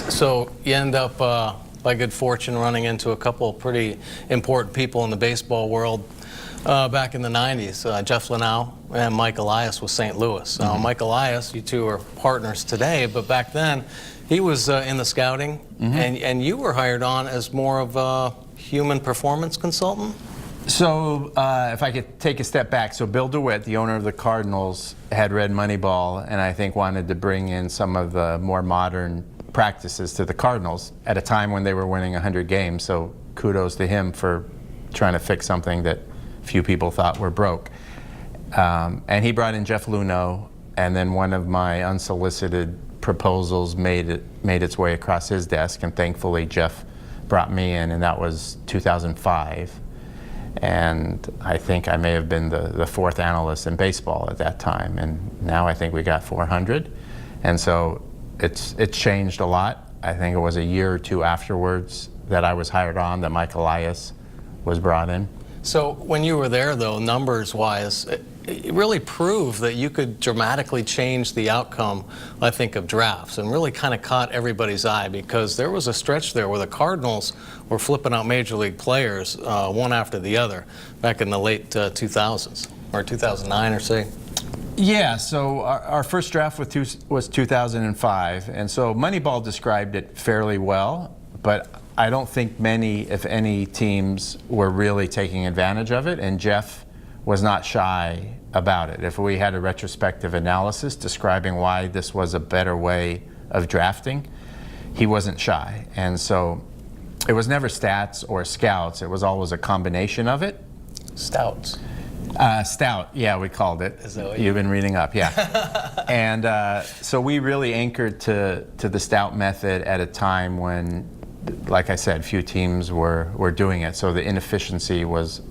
So you end up, by good fortune, running into a couple of pretty important people in the baseball world back in the 90s. Jeff Lunau and Mike Elias with St. Louis. Mike Elias, you two are partners today, but back then he was in the scouting, and you were hired on as more of a human performance consultant? So if I could take a step back, so Bill DeWitt, the owner of the Cardinals, had read Moneyball and I think wanted to bring in some of the more modern practices to the Cardinals at a time when they were winning 100 games. So kudos to him for trying to fix something that few people thought were broke. And he brought in Jeff Luhnow, and then one of my unsolicited proposals made its way across his desk, and thankfully Jeff brought me in, and that was 2005. And I think I may have been the fourth analyst in baseball at that time, and now I think we got 400. And so it's changed a lot. I think it was a year or two afterwards that I was hired on that Mike Elias was brought in. So when you were there, though, numbers-wise, it really proved that you could dramatically change the outcome, I think, of drafts, and really kind of caught everybody's eye, because there was a stretch there where the Cardinals were flipping out major league players one after the other back in the late 2000s, or 2009 or say. Yeah, so our first draft was 2005, and so Moneyball described it fairly well, but I don't think many, if any, teams were really taking advantage of it, and Jeff was not shy about it. If we had a retrospective analysis describing why this was a better way of drafting, he wasn't shy. And so it was never stats or scouts, it was always a combination of it. Stouts. Stout, yeah, we called it. Is that what You've been reading up, yeah. And so we really anchored to the stout method at a time when, like I said, few teams were doing it. So the inefficiency was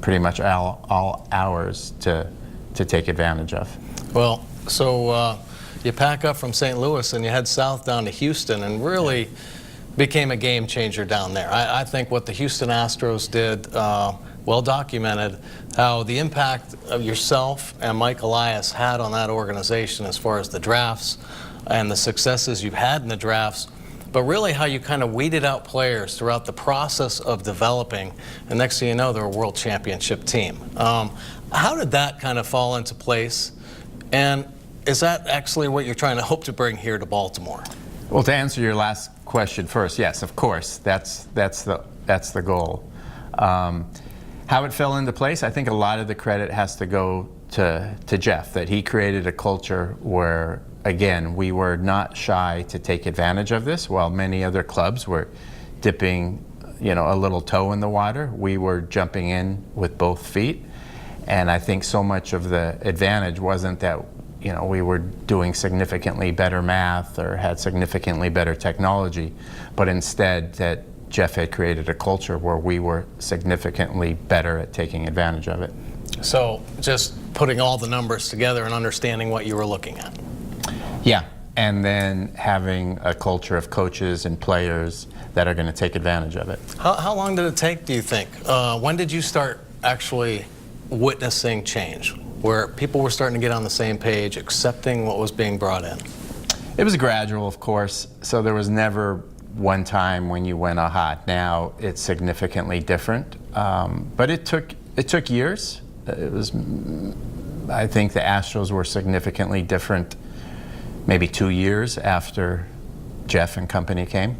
pretty much all ours to take advantage of. Well, so you pack up from St. Louis and you head south down to Houston, and really became a game changer down there. I think what the Houston Astros did, well documented, how the impact of yourself and Mike Elias had on that organization as far as the drafts and the successes you've had in the drafts, but really how you kind of weeded out players throughout the process of developing, and next thing you know, they're a world championship team. How did that kind of fall into place, and is that actually what you're trying to hope to bring here to Baltimore? Well, to answer your last question first, yes, of course, that's the goal. How it fell into place, I think a lot of the credit has to go to Jeff, that he created a culture where, again, we were not shy to take advantage of this. While many other clubs were dipping, a little toe in the water, we were jumping in with both feet. And I think so much of the advantage wasn't that, we were doing significantly better math or had significantly better technology, but instead that Jeff had created a culture where we were significantly better at taking advantage of it. So just putting all the numbers together and understanding what you were looking at. Yeah, and then having a culture of coaches and players that are going to take advantage of it. How long did it take, do you think? When did you start actually witnessing change, where people were starting to get on the same page, accepting what was being brought in? It was gradual, of course, so there was never one time when you went, aha. Now it's significantly different, but it took years. I think the Astros were significantly different maybe 2 years after Jeff and company came.